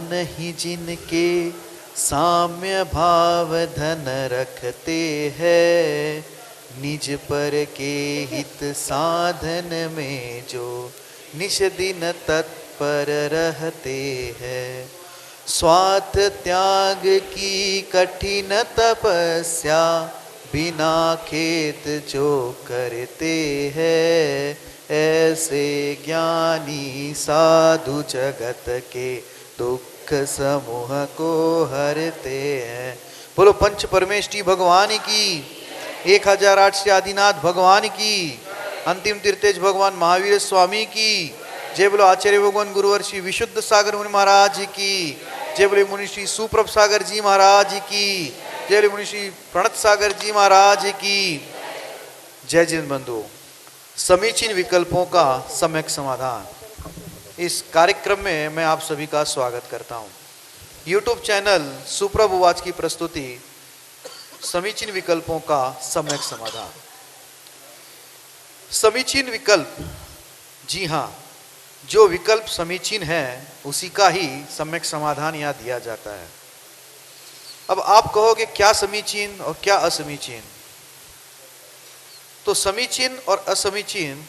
नहीं जिनके साम्य भाव धन रखते हैं, निज पर के हित साधन में जो निश दिन तत्पर रहते हैं। स्वार्थ त्याग की कठिन तपस्या बिना खेत जो करते हैं, ऐसे ज्ञानी साधु जगत के दुख समूह को हरते हैं। बोलो पंच परमेष्ठी भगवान की, 1008 से आदिनाथ भगवान की, अंतिम तीर्थेज भगवान महावीर स्वामी की जय। बोलो आचार्य भगवान गुरुवर श्री विशुद्ध सागर मुनि महाराज की जय। बोले मुनि श्री सुप्रभ सागर जी महाराज की जय। बोले मुनि श्री प्रणत सागर जी महाराज की जय। जिन बंधु, समीचीन विकल्पों का सम्यक समाधान, इस कार्यक्रम में मैं आप सभी का स्वागत करता हूं। YouTube चैनल सुप्रभ उवाच की प्रस्तुति समीचीन विकल्पों का सम्यक समाधान। समीचीन विकल्प, जी हाँ, जो विकल्प समीचीन है उसी का ही सम्यक समाधान यहाँ दिया जाता है। अब आप कहोगे क्या समीचीन और क्या असमीचीन? तो समीचीन और असमीचीन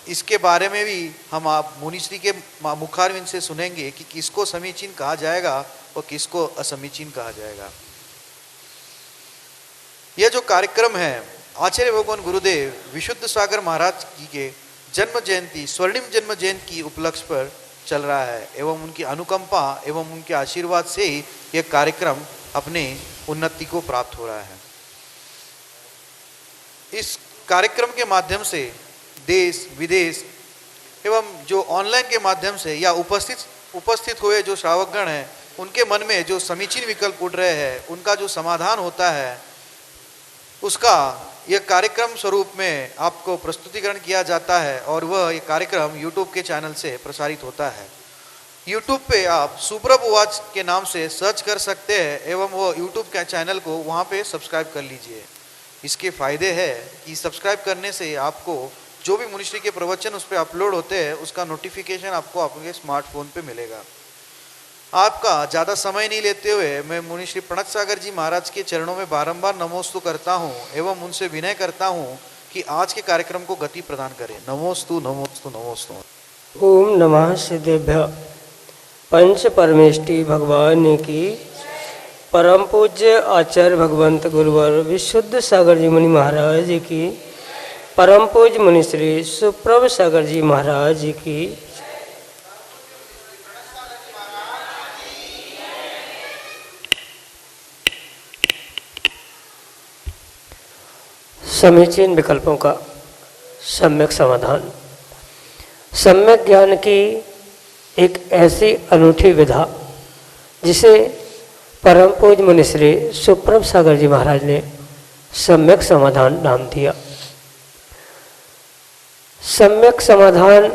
इसके बारे में भी हम आप मुनिश्री के मुखारविंद से सुनेंगे कि किसको समीचीन कहा जाएगा और किसको असमीचीन कहा जाएगा। यह जो कार्यक्रम है आचार्य भगवान गुरुदेव विशुद्ध सागर महाराज जी के जन्म जयंती, स्वर्णिम जन्म जयंती की उपलक्ष्य पर चल रहा है एवं उनकी अनुकंपा एवं उनके आशीर्वाद से ही यह कार्यक्रम अपने उन्नति को प्राप्त हो रहा है। इस कार्यक्रम के माध्यम से देश विदेश एवं जो ऑनलाइन के माध्यम से या उपस्थित हुए जो श्रावकगण हैं, उनके मन में जो समीचीन विकल्प उठ रहे हैं, उनका जो समाधान होता है, उसका यह कार्यक्रम स्वरूप में आपको प्रस्तुतिकरण किया जाता है और वह ये कार्यक्रम YouTube के चैनल से प्रसारित होता है। YouTube पे आप सुप्रभ उवाच के नाम से सर्च कर सकते हैं एवं वो YouTube के चैनल को वहाँ पे सब्सक्राइब कर लीजिए। इसके फ़ायदे हैं कि सब्सक्राइब करने से आपको जो भी मुनिश्री के प्रवचन उस पर अपलोड होते हैं उसका नोटिफिकेशन आपको आपके स्मार्टफोन पे मिलेगा। आपका ज़्यादा समय नहीं लेते हुए मैं मुनि श्री प्रणत सागर जी महाराज के चरणों में बारंबार नमोस्तु करता हूँ एवं उनसे विनय करता हूँ कि आज के कार्यक्रम को गति प्रदान करें। नमोस्तु नमोस्तु नमोस्तु। ओम नमः सिद्धेभ्य। पंच परमेष्ठी भगवान की, परम पूज्य आचार्य भगवंत गुरुवर विशुद्ध सागर जी मुनि महाराज की, परम पूज्य मुनि श्री सुप्रभ सागर जी महाराज की। समीचीन विकल्पों का सम्यक समाधान। सम्यक ज्ञान की एक ऐसी अनूठी विधा जिसे परम पूज्य मुनि श्री सुप्रभ सागर जी महाराज ने सम्यक समाधान नाम दिया। सम्यक समाधान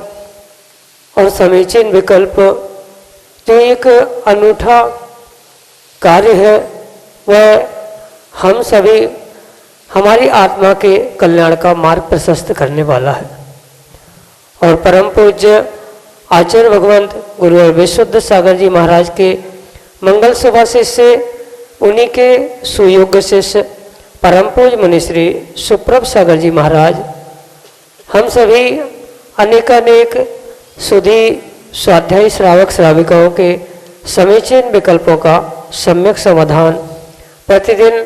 और समीचीन विकल्प जो एक अनूठा कार्य है, वह हम सभी हमारी आत्मा के कल्याण का मार्ग प्रशस्त करने वाला है। और परम पूज्य आचार्य भगवंत गुरु विशुद्ध सागर जी महाराज के मंगल सभा शिष्य, उन्हीं के सुयोग्य शिष्य परम पूज्य मुनि श्री सुप्रभ सागर जी महाराज, हम सभी अनेकानेक सुधी स्वाध्यायी श्रावक श्राविकाओं के समीचीन विकल्पों का सम्यक समाधान प्रतिदिन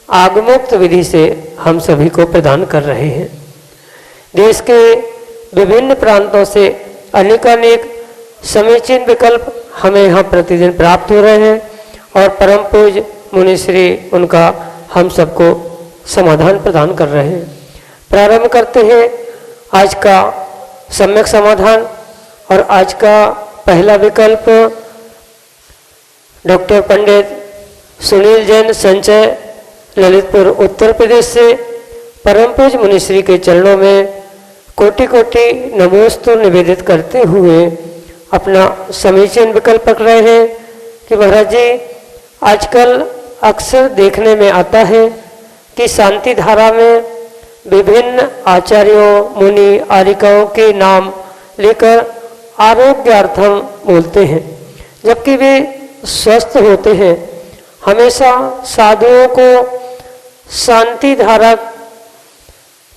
आगमोक्त विधि से हम सभी को प्रदान कर रहे हैं। देश के विभिन्न प्रांतों से अनेकानेक समीचीन विकल्प हमें यहाँ प्रतिदिन प्राप्त हो रहे हैं और परम पूज्य मुनि श्री उनका हम सबको समाधान प्रदान कर रहे हैं। प्रारंभ करते हैं आज का सम्यक समाधान। और आज का पहला विकल्प डॉक्टर पंडित सुनील जैन संचय, ललितपुर उत्तर प्रदेश से, परम पूज्य मुनिश्री के चरणों में कोटि कोटि नमोस्तु निवेदित करते हुए अपना समीचीन विकल्प रख रहे हैं कि महाराज जी, आजकल अक्सर देखने में आता है कि शांति धारा में विभिन्न आचार्यों मुनि आरिकाओं के नाम लेकर आरोग्यार्थम बोलते हैं, जबकि वे स्वस्थ होते हैं। हमेशा साधुओं को शांति धारा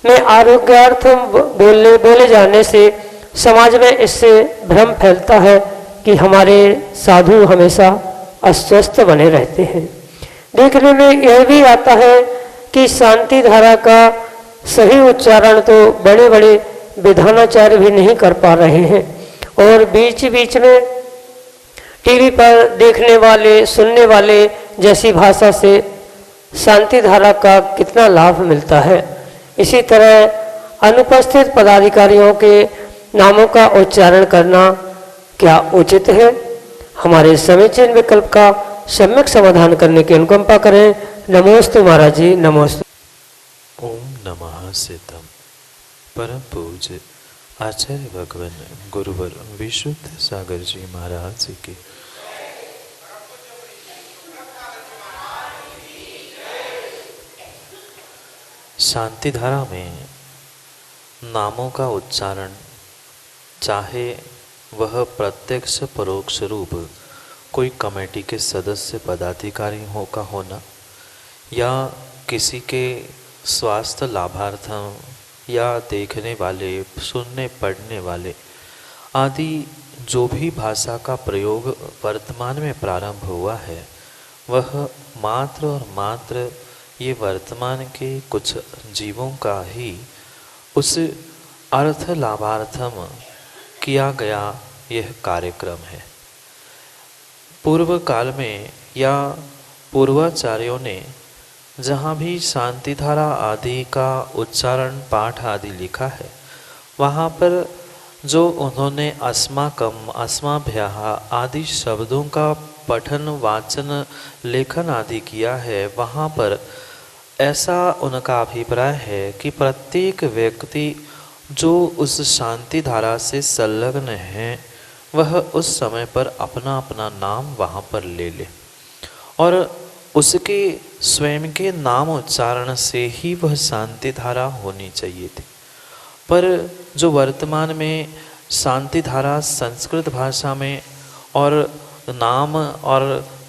में आरोग्यार्थम बोले जाने से समाज में इससे भ्रम फैलता है कि हमारे साधु हमेशा अस्वस्थ बने रहते हैं। देखने में यह भी आता है कि शांति धारा का सही उच्चारण तो बड़े बड़े विधानाचार्य भी नहीं कर पा रहे हैं, और बीच बीच में टीवी पर देखने वाले सुनने वाले जैसी भाषा से शांति धारा का कितना लाभ मिलता है। इसी तरह अनुपस्थित पदाधिकारियों के नामों का उच्चारण करना क्या उचित है? हमारे समीचीन विकल्प का सम्यक समाधान करने की अनुकंपा करें। नमोस्तु महाराज जी, नमोस्तु। ओम नमः सिद्धम। परम पूज्य आचार्य भगवान गुरुवर विशुद्ध सागर जी महाराज जी की शांति धारा में नामों का उच्चारण, चाहे वह प्रत्यक्ष परोक्ष रूप कोई कमेटी के सदस्य पदाधिकारियों का होना या किसी के स्वास्थ्य लाभार्थम या देखने वाले, सुनने पढ़ने वाले आदि जो भी भाषा का प्रयोग वर्तमान में प्रारंभ हुआ है, वह मात्र और मात्र ये वर्तमान के कुछ जीवों का ही उस अर्थ लाभार्थम किया गया यह कार्यक्रम है। पूर्व काल में या पूर्वाचार्यों ने जहाँ भी शांति धारा आदि का उच्चारण पाठ आदि लिखा है, वहाँ पर जो उन्होंने अस्माकम, अस्माभ्यः आदि शब्दों का पठन वाचन लेखन आदि किया है, वहाँ पर ऐसा उनका अभिप्राय है कि प्रत्येक व्यक्ति जो उस शांति धारा से संलग्न है, वह उस समय पर अपना अपना नाम वहाँ पर ले ले और उसके स्वयं के नाम उच्चारण से ही वह शांति धारा होनी चाहिए थी। पर जो वर्तमान में शांति धारा संस्कृत भाषा में और नाम और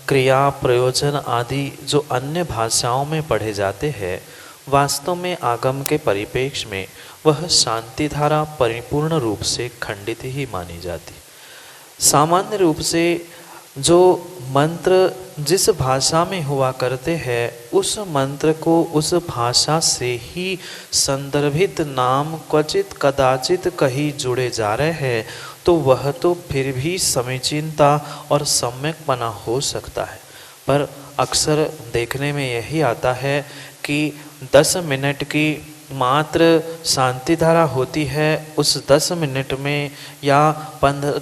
क्रिया प्रयोजन आदि जो अन्य भाषाओं में पढ़े जाते हैं, वास्तव में आगम के परिप्रेक्ष्य में वह शांति धारा परिपूर्ण रूप से खंडित ही मानी जाती। सामान्य रूप से जो मंत्र जिस भाषा में हुआ करते हैं, उस मंत्र को उस भाषा से ही संदर्भित नाम क्वचित कदाचित कहीं जुड़े जा रहे हैं, तो वह तो फिर भी समीचीनता और सम्यकपना हो सकता है। पर अक्सर देखने में यही आता है कि 10 मिनट की मात्र शांति धारा होती है। उस 10 मिनट में या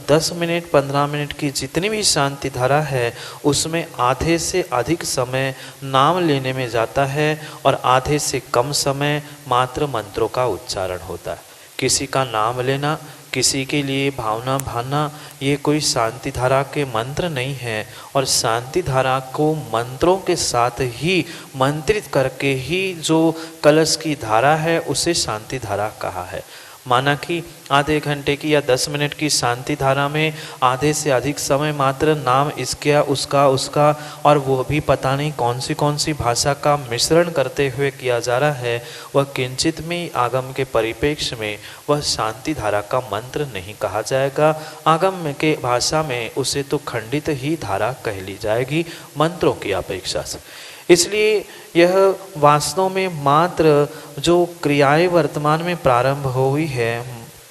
10 मिनट 15 मिनट की जितनी भी शांति धारा है, उसमें आधे से अधिक समय नाम लेने में जाता है और आधे से कम समय मात्र मंत्रों का उच्चारण होता है। किसी का नाम लेना, किसी के लिए भावना भाना, ये कोई शांति धारा के मंत्र नहीं है। और शांति धारा को मंत्रों के साथ ही मंत्रित करके ही जो कलश की धारा है, उसे शांति धारा कहा है। माना कि आधे घंटे की या 10 मिनट की शांति धारा में आधे से अधिक समय मात्र नाम इसका उसका और वो भी पता नहीं कौन सी भाषा का मिश्रण करते हुए किया जा रहा है, वह किंचित में आगम के परिप्रेक्ष्य में वह शांति धारा का मंत्र नहीं कहा जाएगा। आगम के भाषा में उसे तो खंडित ही धारा कह ली जाएगी मंत्रों की अपेक्षा से। इसलिए यह वास्तव में मात्र जो क्रियाएं वर्तमान में प्रारंभ हुई है,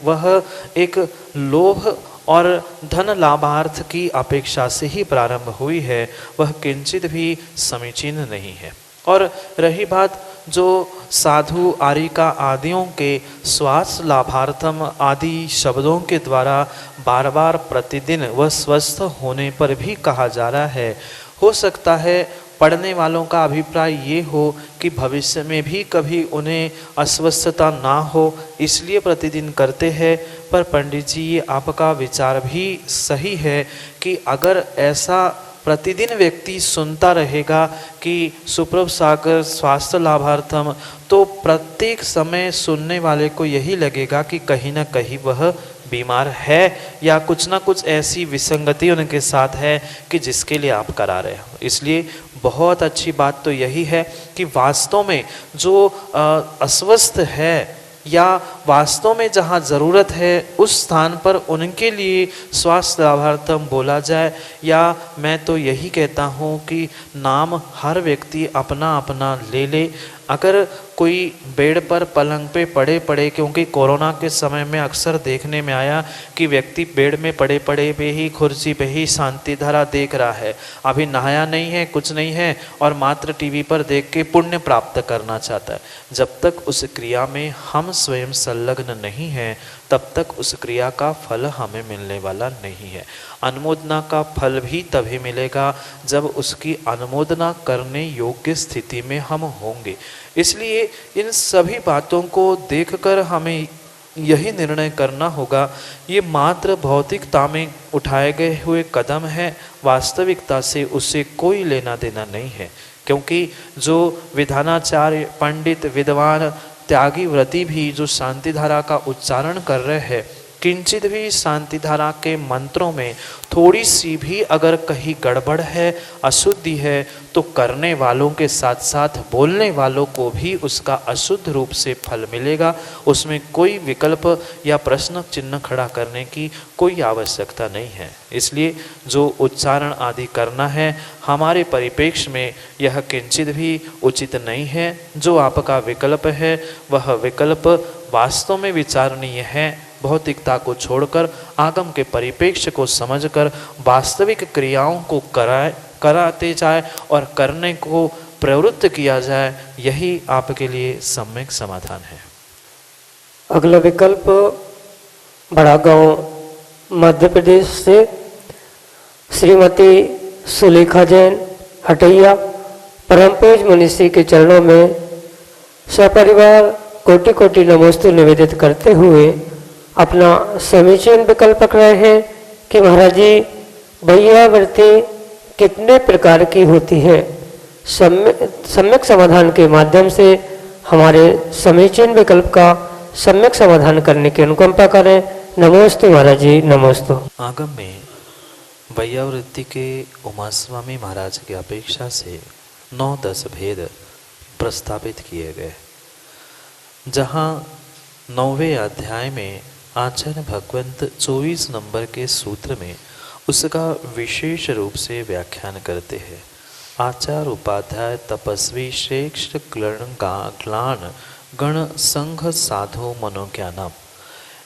वह एक लोभ और धन लाभार्थ की अपेक्षा से ही प्रारंभ हुई है, वह किंचित भी समीचीन नहीं है। और रही बात जो साधु आरिका आदियों के स्वास्थ्य लाभार्थम आदि शब्दों के द्वारा बार बार प्रतिदिन वह स्वस्थ होने पर भी कहा जा रहा है, हो सकता है पढ़ने वालों का अभिप्राय ये हो कि भविष्य में भी कभी उन्हें अस्वस्थता ना हो, इसलिए प्रतिदिन करते हैं। पर पंडित जी, ये आपका विचार भी सही है कि अगर ऐसा प्रतिदिन व्यक्ति सुनता रहेगा कि सुप्रभ सागर स्वास्थ्य लाभार्थम, तो प्रत्येक समय सुनने वाले को यही लगेगा कि कहीं ना कहीं वह बीमार है या कुछ ना कुछ ऐसी विसंगति उनके साथ है कि जिसके लिए आप करा रहे हो। इसलिए बहुत अच्छी बात तो यही है कि वास्तव में जो अस्वस्थ है या वास्तव में जहाँ ज़रूरत है उस स्थान पर उनके लिए स्वास्थ्य लाभार्थम बोला जाए। या मैं तो यही कहता हूँ कि नाम हर व्यक्ति अपना अपना ले ले। अगर कोई बेड पर पलंग पे पड़े पड़े, क्योंकि कोरोना के समय में अक्सर देखने में आया कि व्यक्ति बेड में पड़े पड़े पे ही, कुर्सी पे ही शांति धारा देख रहा है, अभी नहाया नहीं है, कुछ नहीं है, और मात्र टीवी पर देख के पुण्य प्राप्त करना चाहता है। जब तक उस क्रिया में हम स्वयं संलग्न नहीं हैं तब तक उस क्रिया का फल हमें मिलने वाला नहीं है। अनुमोदना का फल भी तभी मिलेगा जब उसकी अनुमोदना करने योग्य स्थिति में हम होंगे। इसलिए इन सभी बातों को देखकर हमें यही निर्णय करना होगा, ये मात्र भौतिकता में उठाए गए हुए कदम है, वास्तविकता से उससे कोई लेना देना नहीं है। क्योंकि जो विधानाचार्य, पंडित, विद्वान, त्यागी, व्रती भी जो शांति धारा का उच्चारण कर रहे हैं, किंचित भी शांति धारा के मंत्रों में थोड़ी सी भी अगर कहीं गड़बड़ है, अशुद्धि है, तो करने वालों के साथ साथ बोलने वालों को भी उसका अशुद्ध रूप से फल मिलेगा। उसमें कोई विकल्प या प्रश्न चिन्ह खड़ा करने की कोई आवश्यकता नहीं है। इसलिए जो उच्चारण आदि करना है हमारे परिप्रेक्ष्य में यह किंचित भी उचित नहीं है। जो आपका विकल्प है वह विकल्प वास्तव में विचारणीय है। भौतिकता को छोड़कर आगम के परिप्रेक्ष्य को समझकर वास्तविक क्रियाओं को कराते जाए और करने को प्रवृत्त किया जाए, यही आपके लिए सम्यक समाधान है। अगला विकल्प बड़ा गांव मध्य प्रदेश से श्रीमती सुलेखा जैन हटैया परम पूज्य मनीषी के चरणों में सपरिवार कोटि कोटि नमोस्तु निवेदित करते हुए अपना समीचीन विकल्प रख रहे हैं कि महाराज जी वैयावृत्ति कितने प्रकार की होती है। सम्यक समाधान के माध्यम से हमारे समीचीन विकल्प का सम्यक समाधान करने की अनुकंपा करें। नमोस्तु महाराज जी, नमोस्तु। आगम में वैयावृत्ति के उमास्वामी महाराज की अपेक्षा से 9-10 भेद प्रस्तावित किए गए, जहाँ 9वें अध्याय में आचार्य भगवंत 24 नंबर के सूत्र में उसका विशेष रूप से व्याख्यान करते हैं। आचार उपाध्याय तपस्वी श्रेष्ठ ग्लान गण संघ साधु मनोज्ञानम।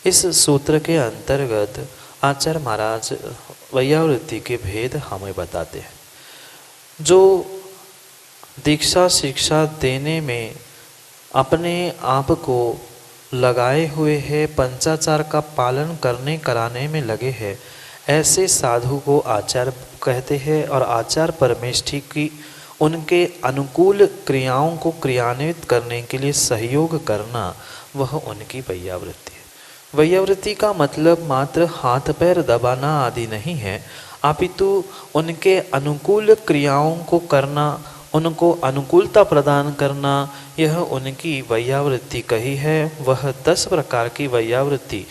इस सूत्र के अंतर्गत आचार्य महाराज वैयावृत्ति के भेद हमें बताते हैं। जो दीक्षा शिक्षा देने में अपने आप को लगाए हुए हैं, पंचाचार का पालन करने कराने में लगे हैं, ऐसे साधु को आचार्य कहते हैं। और आचार्य परमेष्ठी की उनके अनुकूल क्रियाओं को क्रियान्वित करने के लिए सहयोग करना वह उनकी वैयावृत्ति है। वैयावृत्ति का मतलब मात्र हाथ पैर दबाना आदि नहीं है, अपितु उनके अनुकूल क्रियाओं को करना, उनको अनुकूलता प्रदान करना, यह उनकी वैयावृत्ति कही है। वह 10 प्रकार की वैयावृत्ति,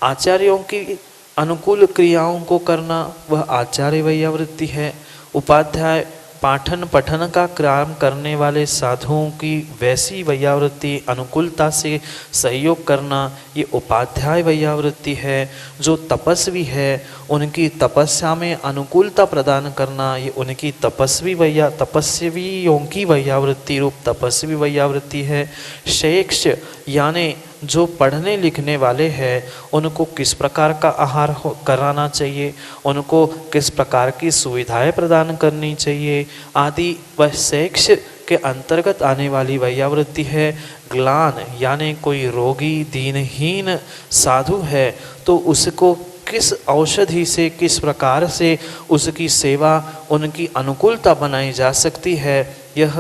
आचार्यों की अनुकूल क्रियाओं को करना वह आचार्य वैयावृत्ति है। उपाध्याय पाठन पठन का काम करने वाले साधुओं की वैसी वैयावृत्ति, अनुकूलता से सहयोग करना, ये उपाध्याय वैयावृत्ति है। जो तपस्वी है उनकी तपस्या में अनुकूलता प्रदान करना, ये उनकी तपस्वियों की वैयावृत्ति रूप तपस्वी वैयावृत्ति है। शैक्ष यानी जो पढ़ने लिखने वाले हैं उनको किस प्रकार का आहार कराना चाहिए, उनको किस प्रकार की सुविधाएं प्रदान करनी चाहिए आदि, वह शैक्ष के अंतर्गत आने वाली वैयावृत्ति है। ग्लान यानी कोई रोगी दीनहीन साधु है तो उसको किस औषधि से, किस प्रकार से उसकी सेवा, उनकी अनुकूलता बनाई जा सकती है, यह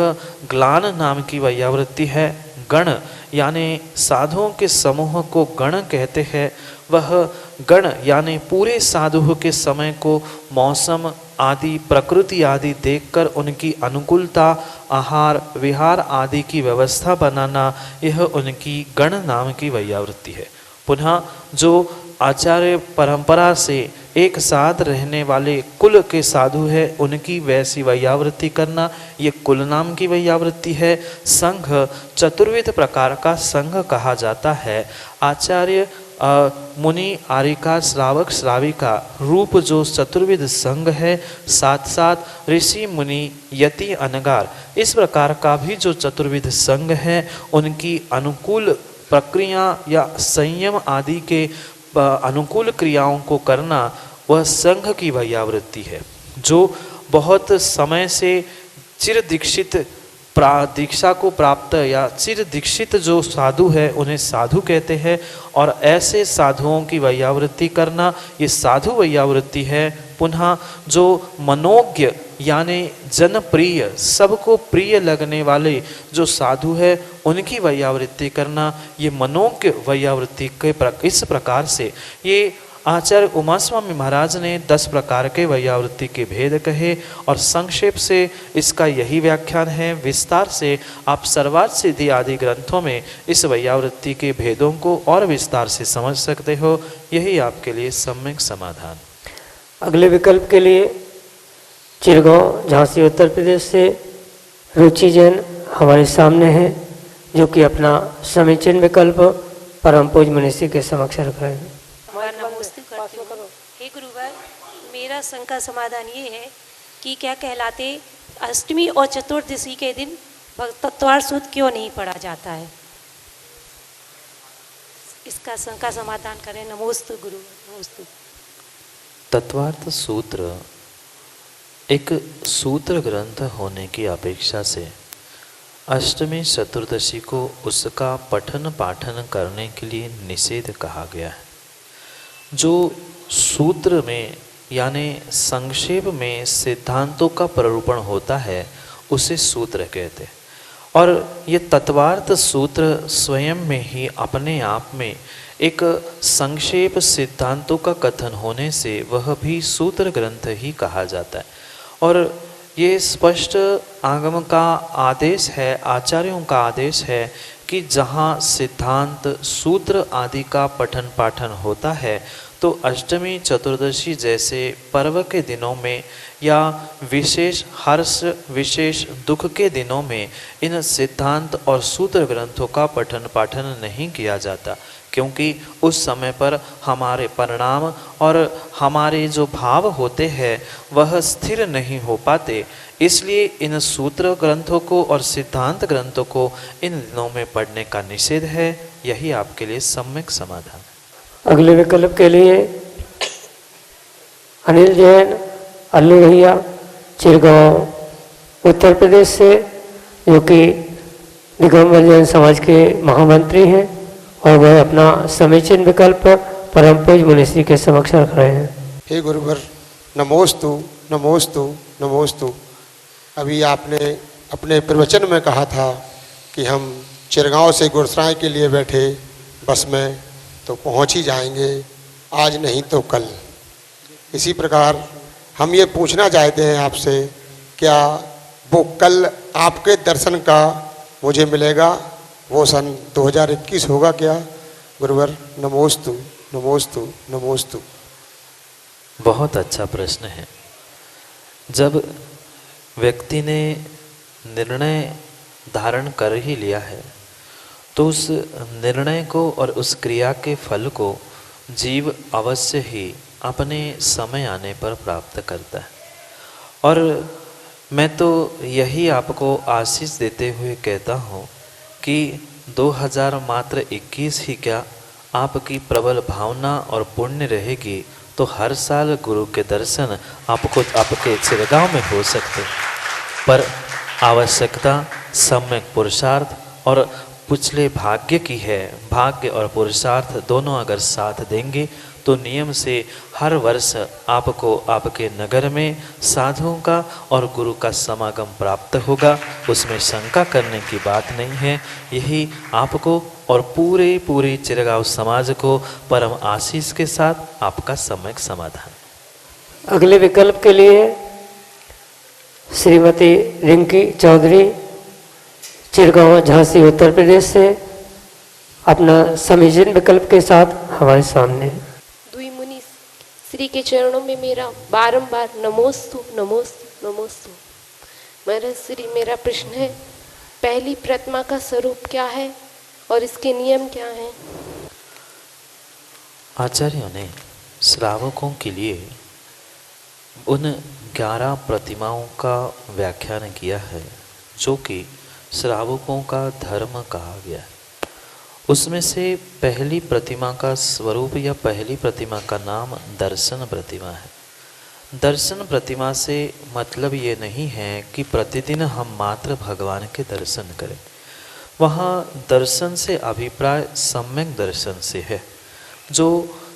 ग्लान नाम की वैयावृत्ति है। गण यानी साधुओं के समूह को गण कहते हैं। वह गण यानी पूरे साधु के समय को मौसम आदि, प्रकृति आदि देखकर उनकी अनुकूलता, आहार विहार आदि की व्यवस्था बनाना, यह उनकी गण नाम की वैयावृत्ति है। पुनः जो आचार्य परंपरा से एक साथ रहने वाले कुल के साधु है उनकी वैसी वैयावृत्ति करना, ये कुल नाम की वैयावृत्ति है। संघ चतुर्विध प्रकार का संघ कहा जाता है। आचार्य मुनि आरिका श्रावक श्राविका रूप जो चतुर्विध संघ है, साथ साथ ऋषि मुनि यति अनगार इस प्रकार का भी जो चतुर्विध संघ है, उनकी अनुकूल प्रक्रिया या संयम आदि के अनुकूल क्रियाओं को करना वह संघ की वैयावृत्ति है। जो बहुत समय से चिर दीक्षित दीक्षा को प्राप्त या चिर दीक्षित जो साधु है उन्हें साधु कहते हैं, और ऐसे साधुओं की वैयावृत्ति करना ये साधु वैयावृत्ति है। पुनः जो मनोज्ञ यानी जनप्रिय सबको प्रिय लगने वाले जो साधु है उनकी वैयावृत्ति करना ये मनोज्ञ वैयावृत्ति के इस प्रकार से ये आचार्य उमा स्वामी महाराज ने 10 प्रकार के वैयावृत्ति के भेद कहे और संक्षेप से इसका यही व्याख्यान है। विस्तार से आप सर्वार्थ सिद्धि आदि ग्रंथों में इस वैयावृत्ति के भेदों को और विस्तार से समझ सकते हो। यही आपके लिए सम्यक समाधान। अगले विकल्प के लिए चिरगांव झांसी उत्तर प्रदेश से रुचि जैन हमारे सामने है, जो कि अपना समीचीन विकल्प परम पूज्य मनीषी के समक्ष रख रहे हैं। नमस्ते करती हूँ। हे गुरुवर, मेरा शंका समाधान ये है कि क्या कहलाते अष्टमी और चतुर्दशी के दिन तत्वार सूत्र क्यों नहीं पढ़ा जाता है? इसका शंका समाधान करें। नमोस्तु गुरु, नमोस्तु। तत्वार्थ सूत्र एक सूत्र ग्रंथ होने की अपेक्षा से अष्टमी चतुर्दशी को उसका पठन पाठन करने के लिए निषेध कहा गया है। जो सूत्र में यानी संक्षेप में सिद्धांतों का प्ररूपण होता है उसे सूत्र कहते हैं, और ये तत्वार्थ सूत्र स्वयं में ही अपने आप में एक संक्षेप सिद्धांतों का कथन होने से वह भी सूत्र ग्रंथ ही कहा जाता है। और ये स्पष्ट आगम का आदेश है, आचार्यों का आदेश है कि जहाँ सिद्धांत सूत्र आदि का पठन पाठन होता है तो अष्टमी चतुर्दशी जैसे पर्व के दिनों में या विशेष हर्ष विशेष दुख के दिनों में इन सिद्धांत और सूत्र ग्रंथों का पठन पाठन नहीं किया जाता, क्योंकि उस समय पर हमारे परिणाम और हमारे जो भाव होते हैं वह स्थिर नहीं हो पाते। इसलिए इन सूत्र ग्रंथों को और सिद्धांत ग्रंथों को इन दिनों में पढ़ने का निषेध है। यही आपके लिए सम्यक समाधान। अगले विकल्प के लिए अनिल जैन अल्लू भैया चिरगांव उत्तर प्रदेश से, जो कि दिगंबर जैन समाज के महामंत्री हैं, और वह अपना समीचीन विकल्प परम पूज्य मनीषी के समक्ष रख रहे हैं। हे गुरुवर, नमोस्तु नमोस्तु नमोस्तु। अभी आपने अपने प्रवचन में कहा था कि हम चिरगांव से गुरसराय के लिए बैठे बस में तो पहुंच ही जाएंगे, आज नहीं तो कल। इसी प्रकार हम ये पूछना चाहते हैं आपसे, क्या वो कल आपके दर्शन का मुझे मिलेगा? वो सन 2021 होगा क्या? गुरुवर, नमोस्तु नमोस्तु नमोस्तु। बहुत अच्छा प्रश्न है। जब व्यक्ति ने निर्णय धारण कर ही लिया है तो उस निर्णय को और उस क्रिया के फल को जीव अवश्य ही अपने समय आने पर प्राप्त करता है। और मैं तो यही आपको आशीष देते हुए कहता हूँ कि 2021 ही क्या, आपकी प्रबल भावना और पुण्य रहेगी तो हर साल गुरु के दर्शन आपको आपके चिरगांव में हो सकते हैं। पर आवश्यकता सम्यक पुरुषार्थ और पिछले भाग्य की है। भाग्य और पुरुषार्थ दोनों अगर साथ देंगे तो नियम से हर वर्ष आपको आपके नगर में साधुओं का और गुरु का समागम प्राप्त होगा, उसमें शंका करने की बात नहीं है। यही आपको और पूरे चिरगांव समाज को परम आशीष के साथ आपका सम्यक समाधान। अगले विकल्प के लिए श्रीमती रिंकी चौधरी चिरगांव झांसी उत्तर प्रदेश से अपना समीचीन विकल्प के साथ हमारे सामने। श्री के चरणों में मेरा बारंबार नमोस्तु नमोस्तु नमोस्तु। महाराज श्री, मेरा प्रश्न है, पहली प्रतिमा का स्वरूप क्या है और इसके नियम क्या हैं? आचार्यों ने श्रावकों के लिए उन 11 प्रतिमाओं का व्याख्यान किया है जो कि श्रावकों का धर्म कहा गया है। उसमें से पहली प्रतिमा का स्वरूप या पहली प्रतिमा का नाम दर्शन प्रतिमा है। दर्शन प्रतिमा से मतलब ये नहीं है कि प्रतिदिन हम मात्र भगवान के दर्शन करें। वहाँ दर्शन से अभिप्राय सम्यक दर्शन से है। जो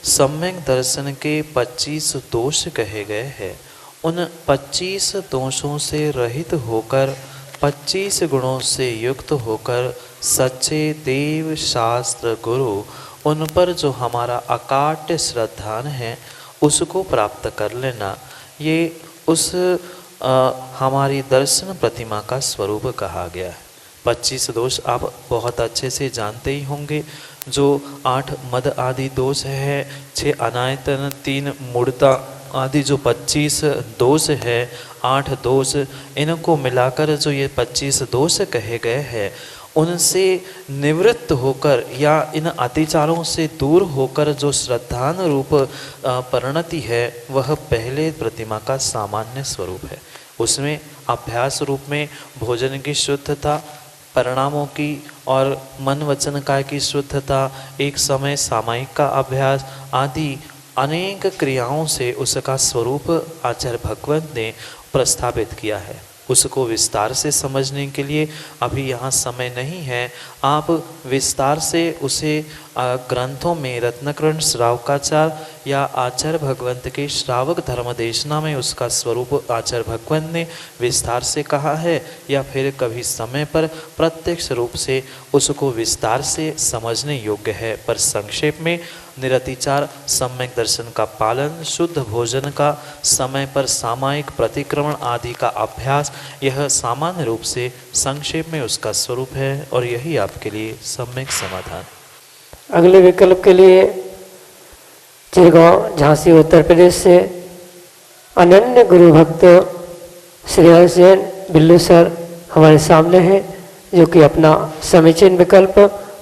सम्यक दर्शन के 25 दोष कहे गए हैं, उन 25 दोषों से रहित होकर 25 गुणों से युक्त होकर सच्चे देव शास्त्र गुरु उन पर जो हमारा अकाट्य श्रद्धान है उसको प्राप्त कर लेना, ये उस हमारी दर्शन प्रतिमा का स्वरूप कहा गया है। 25 दोष आप बहुत अच्छे से जानते ही होंगे। जो 8 मद आदि दोष है, 6 अनायतन, 3 मूढ़ता आदि जो 25 दोष है, 8 दोष, इनको मिलाकर जो ये 25 दोष कहे गए हैं, उनसे निवृत्त होकर या इन अतिचारों से दूर होकर जो श्रद्धान रूप परिणति है, वह पहले प्रतिमा का सामान्य स्वरूप है। उसमें अभ्यास रूप में भोजन की शुद्धता, परिणामों की और मन वचन काय की शुद्धता, एक समय सामायिक का अभ्यास आदि अनेक क्रियाओं से उसका स्वरूप आचार्य भगवंत ने प्रस्थापित किया है। उसको विस्तार से समझने के लिए अभी यहाँ समय नहीं है। आप विस्तार से उसे ग्रंथों में रत्नकर्ण श्रावकाचार या आचार्य भगवंत के श्रावक धर्म देशना में उसका स्वरूप आचार्य भगवंत ने विस्तार से कहा है, या फिर कभी समय पर प्रत्यक्ष रूप से उसको विस्तार से समझने योग्य है। पर संक्षेप में निरतिचार, सम्यक दर्शन का पालन, शुद्ध भोजन का, समय पर सामायिक प्रतिक्रमण आदि का अभ्यास, यह सामान्य रूप से संक्षेप में उसका स्वरूप है और यही आपके लिए सम्यक समाधान। अगले विकल्प के लिए चिरगांव झांसी उत्तर प्रदेश से अनन्य गुरु भक्त श्रेयांश जैन बिल्लू सर हमारे सामने हैं, जो कि अपना समीचीन विकल्प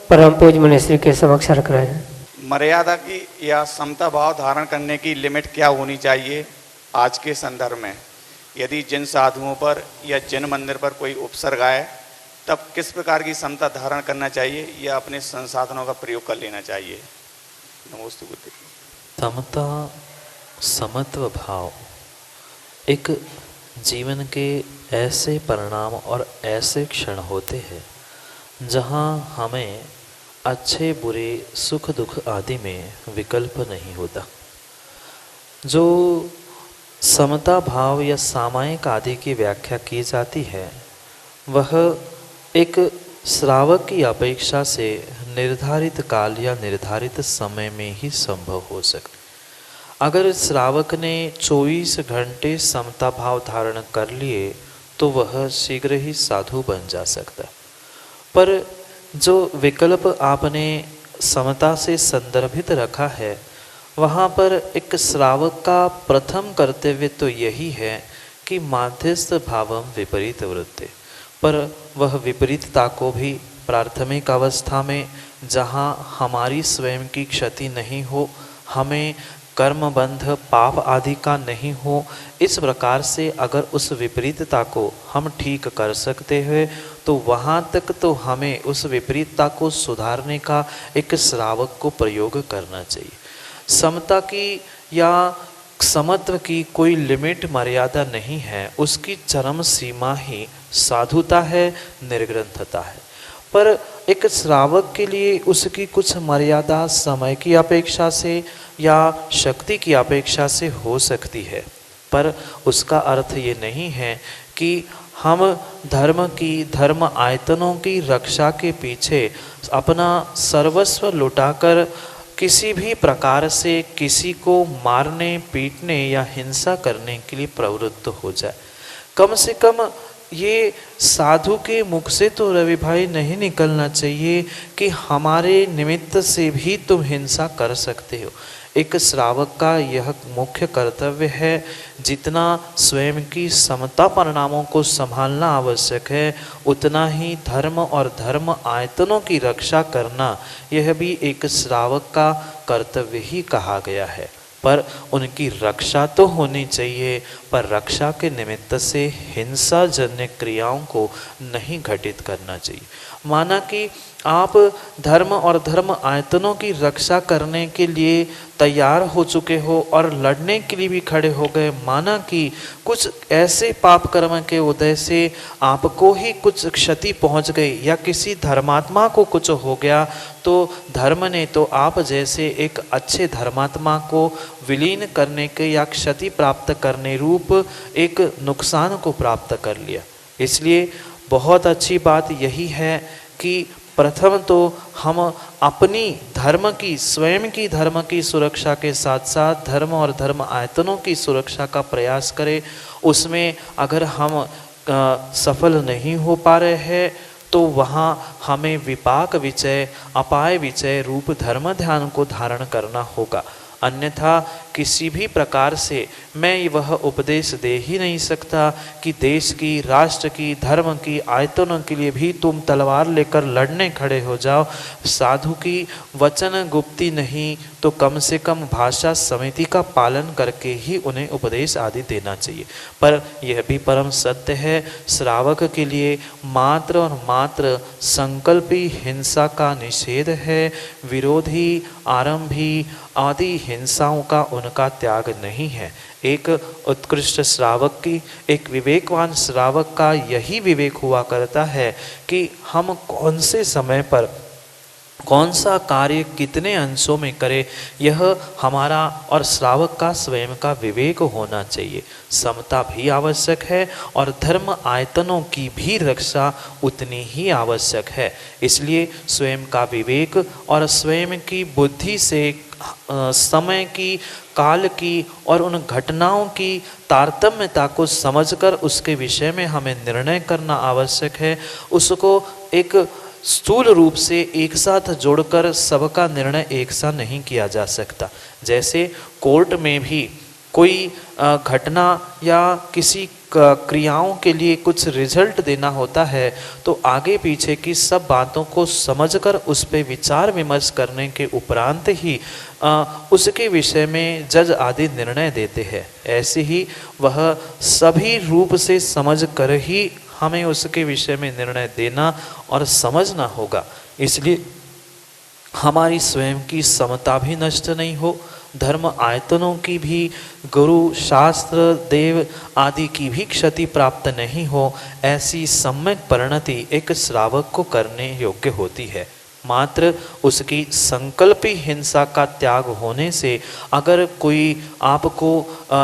परम पूज्य मुनिश्री के समक्ष रख रहे हैं। मर्यादा की या समता भाव धारण करने की लिमिट क्या होनी चाहिए आज के संदर्भ में? यदि जिन साधुओं पर या जिन मंदिर पर कोई उपसर्ग आए, तब किस प्रकार की समता धारण करना चाहिए या अपने संसाधनों का प्रयोग कर लेना चाहिए? नमोस्तु बुद्धि। समता, समत्व भाव एक जीवन के ऐसे परिणाम और ऐसे क्षण होते हैं जहाँ हमें अच्छे बुरे सुख दुख आदि में विकल्प नहीं होता। जो समता भाव या सामायिक आदि की व्याख्या की जाती है, वह एक श्रावक की अपेक्षा से निर्धारित काल या निर्धारित समय में ही संभव हो सकती। अगर श्रावक ने 24 घंटे समता भाव धारण कर लिए तो वह शीघ्र ही साधु बन जा सकता। पर जो विकल्प आपने समता से संदर्भित रखा है, वहाँ पर एक श्रावक का प्रथम कर्तव्य तो यही है कि माध्यस्थ भावम विपरीत वृत्ति, पर वह विपरीतता को भी प्राथमिक अवस्था में, जहाँ हमारी स्वयं की क्षति नहीं हो, हमें कर्मबंध पाप आदि का नहीं हो, इस प्रकार से अगर उस विपरीतता को हम ठीक कर सकते हैं तो वहाँ तक तो हमें उस विपरीतता को सुधारने का एक श्रावक को प्रयोग करना चाहिए। समता की या समत्व की कोई लिमिट मर्यादा नहीं है, उसकी चरम सीमा ही साधुता है, निर्ग्रंथता है। पर एक श्रावक के लिए उसकी कुछ मर्यादा समय की अपेक्षा से या शक्ति की अपेक्षा से हो सकती है, पर उसका अर्थ ये नहीं है कि हम धर्म की, धर्म आयतनों की रक्षा के पीछे अपना सर्वस्व लुटाकर किसी भी प्रकार से किसी को मारने, पीटने या हिंसा करने के लिए प्रवृत्त हो जाए। कम से कम ये साधु के मुख से तो रवि भाई नहीं निकलना चाहिए कि हमारे निमित्त से भी तुम हिंसा कर सकते हो। एक श्रावक का यह मुख्य कर्तव्य है, जितना स्वयं की समता परिणामों को संभालना आवश्यक है, उतना ही धर्म और धर्म आयतनों की रक्षा करना यह भी एक श्रावक का कर्तव्य ही कहा गया है। पर उनकी रक्षा तो होनी चाहिए, पर रक्षा के निमित्त से हिंसाजन्य क्रियाओं को नहीं घटित करना चाहिए। माना कि आप धर्म और धर्म आयतनों की रक्षा करने के लिए तैयार हो चुके हो और लड़ने के लिए भी खड़े हो गए, माना कि कुछ ऐसे पाप कर्म के उदय से आपको ही कुछ क्षति पहुंच गई या किसी धर्मात्मा को कुछ हो गया, तो धर्म ने तो आप जैसे एक अच्छे धर्मात्मा को विलीन करने के या क्षति प्राप्त करने रूप एक नुकसान को प्राप्त कर लिया। इसलिए बहुत अच्छी बात यही है कि प्रथम तो हम अपनी धर्म की, स्वयं की धर्म की सुरक्षा के साथ साथ धर्म और धर्म आयतनों की सुरक्षा का प्रयास करें। उसमें अगर हम सफल नहीं हो पा रहे हैं तो वहाँ हमें विपाक विचय, अपाय विचय रूप धर्म ध्यान को धारण करना होगा। अन्यथा किसी भी प्रकार से मैं वह उपदेश दे ही नहीं सकता कि देश की, राष्ट्र की, धर्म की, आयतनों के लिए भी तुम तलवार लेकर लड़ने खड़े हो जाओ। साधु की वचन गुप्ती नहीं तो कम से कम भाषा समिति का पालन करके ही उन्हें उपदेश आदि देना चाहिए। पर यह भी परम सत्य है, श्रावक के लिए मात्र और मात्र संकल्पी हिंसा का निषेध है। विरोधी, आरंभी आदि हिंसाओं का उनका त्याग नहीं है। एक उत्कृष्ट श्रावक की, एक विवेकवान श्रावक का यही विवेक हुआ करता है कि हम कौन से समय पर कौन सा कार्य कितने अंशों में करें, यह हमारा और श्रावक का स्वयं का विवेक होना चाहिए। समता भी आवश्यक है और धर्म आयतनों की भी रक्षा उतनी ही आवश्यक है। इसलिए स्वयं का विवेक और स्वयं की बुद्धि से समय की, काल की और उन घटनाओं की तारतम्यता को समझकर उसके विषय में हमें निर्णय करना आवश्यक है। उसको एक स्थूल रूप से एक साथ जोड़कर सबका निर्णय एक साथ नहीं किया जा सकता। जैसे कोर्ट में भी कोई घटना या किसी क्रियाओं के लिए कुछ रिजल्ट देना होता है तो आगे पीछे की सब बातों को समझकर उस पर विचार विमर्श करने के उपरांत ही उसके विषय में जज आदि निर्णय देते हैं। ऐसे ही वह सभी रूप से समझ कर ही हमें उसके विषय में निर्णय देना और समझना होगा। इसलिए हमारी स्वयं की समता भी नष्ट नहीं हो, धर्म आयतनों की भी, गुरु, शास्त्र, देव आदि की भी क्षति प्राप्त नहीं हो, ऐसी सम्यक परिणति एक श्रावक को करने योग्य होती है। मात्र उसकी संकल्पी हिंसा का त्याग होने से अगर कोई आपको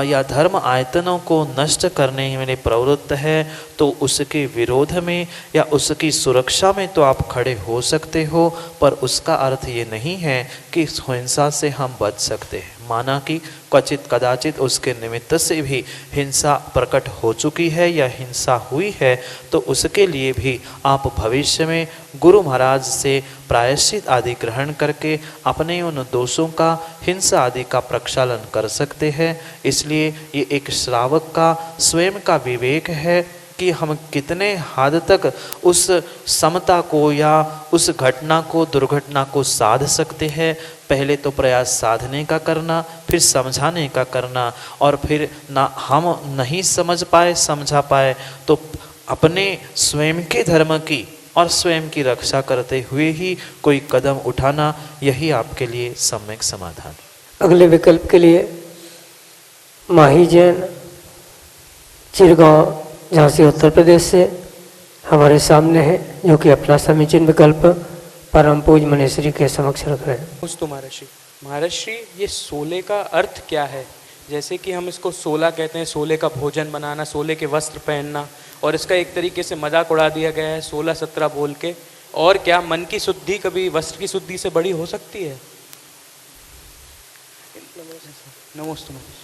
या धर्म आयतनों को नष्ट करने में प्रवृत्त है तो उसके विरोध में या उसकी सुरक्षा में तो आप खड़े हो सकते हो, पर उसका अर्थ ये नहीं है कि इस हिंसा से हम बच सकते हैं। माना कि क्वचित कदाचित उसके निमित्त से भी हिंसा प्रकट हो चुकी है या हिंसा हुई है तो उसके लिए भी आप भविष्य में गुरु महाराज से प्रायश्चित आदि ग्रहण करके अपने उन दोषों का, हिंसा आदि का प्रक्षालन कर सकते हैं। इसलिए ये एक श्रावक का स्वयं का विवेक है कि हम कितने हद तक उस समता को या उस घटना को, दुर्घटना को साध सकते हैं। पहले तो प्रयास साधने का करना, फिर समझाने का करना, और फिर ना हम नहीं समझ पाए, समझा पाए तो अपने स्वयं के धर्म की और स्वयं की रक्षा करते हुए ही कोई कदम उठाना, यही आपके लिए सम्यक समाधान। अगले विकल्प के लिए माही जैन, चिरगांव, झांसी उत्तर प्रदेश से हमारे सामने है, जो कि अपना समीचीन विकल्प परम पूज मनीश्री के समक्ष रख रहे हैं। नमोस्तु महर्षि। महर्षि, ये सोले का अर्थ क्या है? जैसे कि हम इसको सोला कहते हैं, सोले का भोजन बनाना, सोले के वस्त्र पहनना, और इसका एक तरीके से मजाक उड़ा दिया गया है 16-17 बोल के। और क्या मन की शुद्धि कभी वस्त्र की शुद्धि से बड़ी हो सकती है? नमोस्तु महर्षि।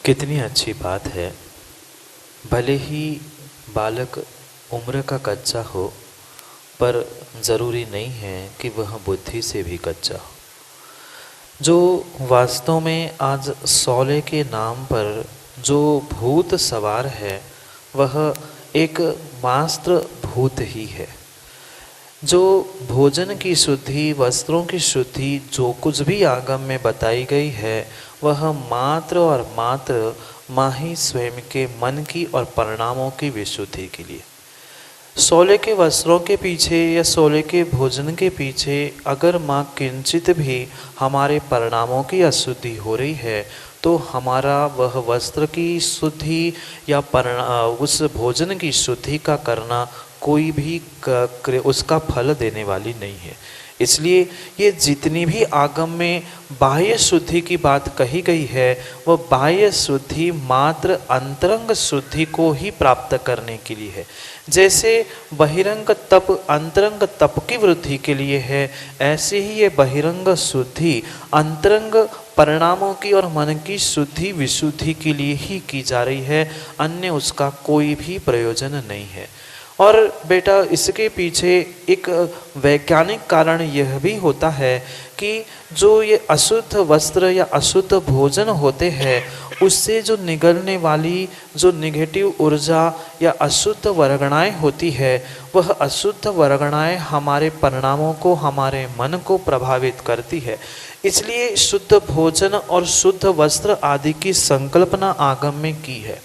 कितनी अच्छी बात है। भले ही बालक उम्र का कच्चा हो, पर ज़रूरी नहीं है कि वह बुद्धि से भी कच्चा हो। जो वास्तव में आज सौले के नाम पर जो भूत सवार है, वह एक मात्र भूत ही है। जो भोजन की शुद्धि, वस्त्रों की शुद्धि, जो कुछ भी आगम में बताई गई है, वह मात्र और मात्र माँ ही स्वयं के मन की और परिणामों की विशुद्धि के लिए। सोले के वस्त्रों के पीछे या सोले के भोजन के पीछे अगर माँ किंचित भी हमारे परिणामों की अशुद्धि हो रही है, तो हमारा वह वस्त्र की शुद्धि या उस भोजन की शुद्धि का करना कोई भी उसका फल देने वाली नहीं है। इसलिए ये जितनी भी आगम में बाह्य शुद्धि की बात कही गई है, वह बाह्य शुद्धि मात्र अंतरंग शुद्धि को ही प्राप्त करने के लिए है। जैसे बहिरंग तप अंतरंग तप की वृद्धि के लिए है, ऐसे ही ये बहिरंग शुद्धि अंतरंग परिणामों की और मन की शुद्धि विशुद्धि के लिए ही की जा रही है, अन्य उसका कोई भी प्रयोजन नहीं है। और बेटा, इसके पीछे एक वैज्ञानिक कारण यह भी होता है कि जो ये अशुद्ध वस्त्र या अशुद्ध भोजन होते हैं, उससे जो निकलने वाली जो निगेटिव ऊर्जा या अशुद्ध वर्गणाएं होती है, वह अशुद्ध वर्गणाएं हमारे परिणामों को, हमारे मन को प्रभावित करती है। इसलिए शुद्ध भोजन और शुद्ध वस्त्र आदि की संकल्पना आगम में की है,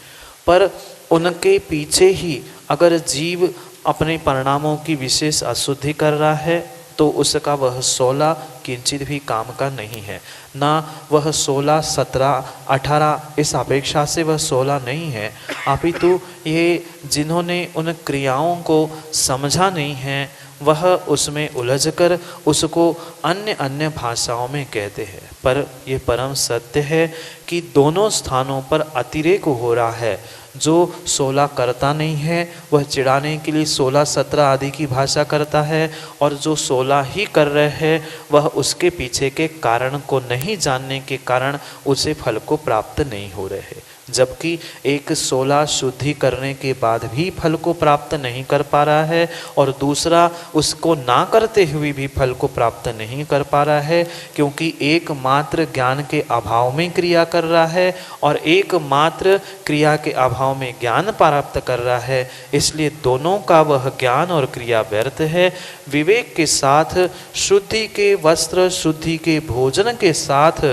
पर उनके पीछे ही अगर जीव अपने परिणामों की विशेष अशुद्धि कर रहा है, तो उसका वह 16 किंचित भी काम का नहीं है। ना वह 16, 17, 18 इस अपेक्षा से वह 16 नहीं है, अपितु ये जिन्होंने उन क्रियाओं को समझा नहीं है, वह उसमें उलझकर उसको अन्य अन्य भाषाओं में कहते हैं। पर ये परम सत्य है कि दोनों स्थानों पर अतिरेक हो रहा है। जो 16 करता नहीं है, वह चिढ़ाने के लिए 16, 17 आदि की भाषा करता है, और जो 16 ही कर रहे हैं, वह उसके पीछे के कारण को नहीं जानने के कारण उसे फल को प्राप्त नहीं हो रहे हैं। जबकि एक 16 शुद्धि करने के बाद भी फल को प्राप्त नहीं कर पा रहा है, और दूसरा उसको ना करते हुए भी फल को प्राप्त नहीं कर पा रहा है, क्योंकि एक मात्र ज्ञान के अभाव में क्रिया कर रहा है और एक मात्र क्रिया के अभाव में ज्ञान प्राप्त कर रहा है। इसलिए दोनों का वह ज्ञान और क्रिया व्यर्थ है। विवेक के साथ शुद्धि के वस्त्र, शुद्धि के भोजन के साथ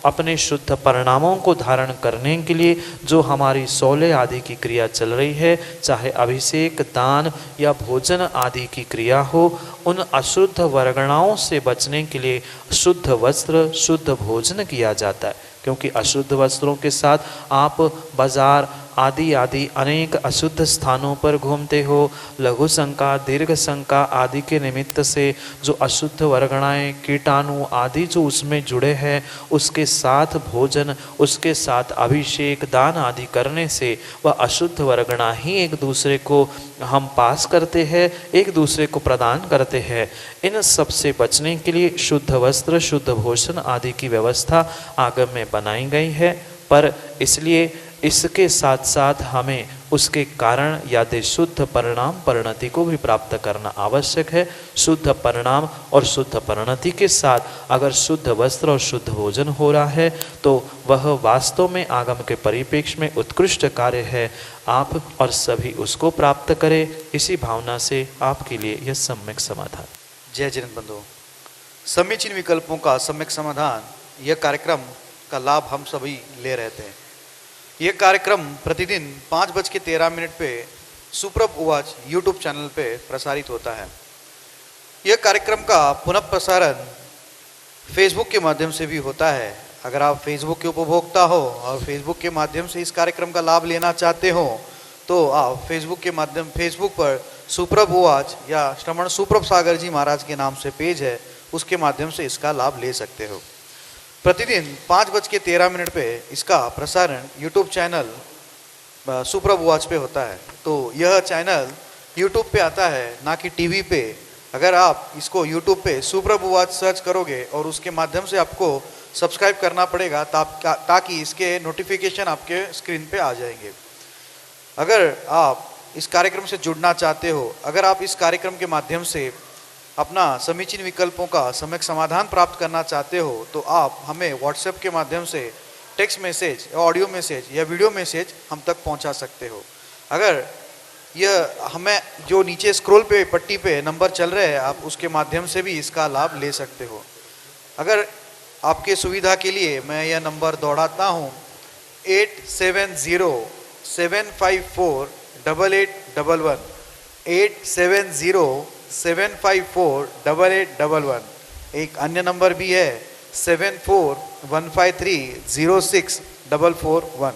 अपने शुद्ध परिणामों को धारण करने के लिए जो हमारी 16 आदि की क्रिया चल रही है, चाहे अभिषेक, दान या भोजन आदि की क्रिया हो, उन अशुद्ध वर्गणाओं से बचने के लिए शुद्ध वस्त्र, शुद्ध भोजन किया जाता है। क्योंकि अशुद्ध वस्त्रों के साथ आप बाजार आदि आदि अनेक अशुद्ध स्थानों पर घूमते हो। लघु शंका, दीर्घ शंका आदि के निमित्त से जो अशुद्ध वर्गणाएं, कीटाणु आदि जो उसमें जुड़े हैं, उसके साथ भोजन, उसके साथ अभिषेक, दान आदि करने से वह अशुद्ध वर्गणा ही एक दूसरे को हम पास करते हैं, एक दूसरे को प्रदान करते हैं। इन सब से बचने के लिए शुद्ध वस्त्र, शुद्ध भोजन आदि की व्यवस्था आगम में बनाई गई है। पर इसलिए इसके साथ साथ हमें उसके कारण यादे शुद्ध परिणाम परिणति को भी प्राप्त करना आवश्यक है। शुद्ध परिणाम और शुद्ध परिणति के साथ अगर शुद्ध वस्त्र और शुद्ध भोजन हो रहा है, तो वह वास्तव में आगम के परिप्रेक्ष्य में उत्कृष्ट कार्य है। आप और सभी उसको प्राप्त करें, इसी भावना से आपके लिए यह सम्यक समाधान। जय जिनेन्द्र बंधु, समीचीन विकल्पों का सम्यक समाधान, यह कार्यक्रम का लाभ हम सभी ले रहे थे। यह कार्यक्रम प्रतिदिन 5:13 पे सुप्रभ उवाच यूट्यूब चैनल पे प्रसारित होता है। यह कार्यक्रम का पुनः प्रसारण फेसबुक के माध्यम से भी होता है। अगर आप फेसबुक के उपभोक्ता हो और फेसबुक के माध्यम से इस कार्यक्रम का लाभ लेना चाहते हो, तो आप फेसबुक पर सुप्रभ उवाच या श्रमण सुप्रभ सागर जी महाराज के नाम से पेज है, उसके माध्यम से इसका लाभ ले सकते हो। प्रतिदिन 5:13 पे इसका प्रसारण यूट्यूब चैनल सुप्रभ उवाच पे होता है। तो यह चैनल यूट्यूब पे आता है, ना कि टीवी पे। अगर आप इसको यूट्यूब पे सुप्रभ उवाच सर्च करोगे और उसके माध्यम से आपको सब्सक्राइब करना पड़ेगा, ताकि इसके नोटिफिकेशन आपके स्क्रीन पे आ जाएंगे। अगर आप इस कार्यक्रम से जुड़ना चाहते हो, अगर आप इस कार्यक्रम के माध्यम से अपना समीचीन विकल्पों का सम्यक समाधान प्राप्त करना चाहते हो तो आप हमें व्हाट्सएप के माध्यम से टेक्स्ट मैसेज, ऑडियो मैसेज या वीडियो मैसेज हम तक पहुंचा सकते हो। अगर यह हमें जो नीचे स्क्रॉल पे पट्टी पे नंबर चल रहे हैं, आप उसके माध्यम से भी इसका लाभ ले सकते हो। अगर आपके सुविधा के लिए मैं यह नंबर दोहराता हूँ, 8707548811, 8707548811। एक अन्य नंबर भी है 7415306441।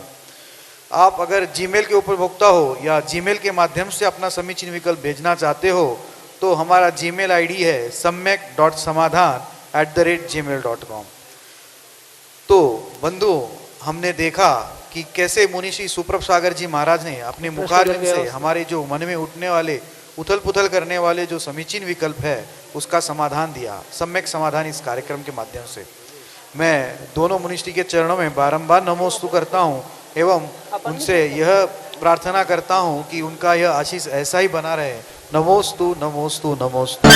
आप अगर जीमेल के उपभोक्ता हो या जीमेल के माध्यम से अपना समीचीन विकल्प भेजना चाहते हो तो हमारा जीमेल आईडी है samyak.samadhan@gmail.com। तो बंधु, हमने देखा कि कैसे मुनि श्री सुप्रभ सागर जी महाराज ने अपने मुखारविंद से हमारे जो मन में उठने वाले, उथल पुथल करने वाले जो समीचीन विकल्प है उसका समाधान दिया, सम्यक समाधान इस कार्यक्रम के माध्यम से। मैं दोनों मुनिश्री के चरणों में बारंबार नमोस्तु करता हूँ एवं उनसे यह प्रार्थना करता हूँ कि उनका यह आशीष ऐसा ही बना रहे। नमोस्तु नमोस्तु नमोस्तु।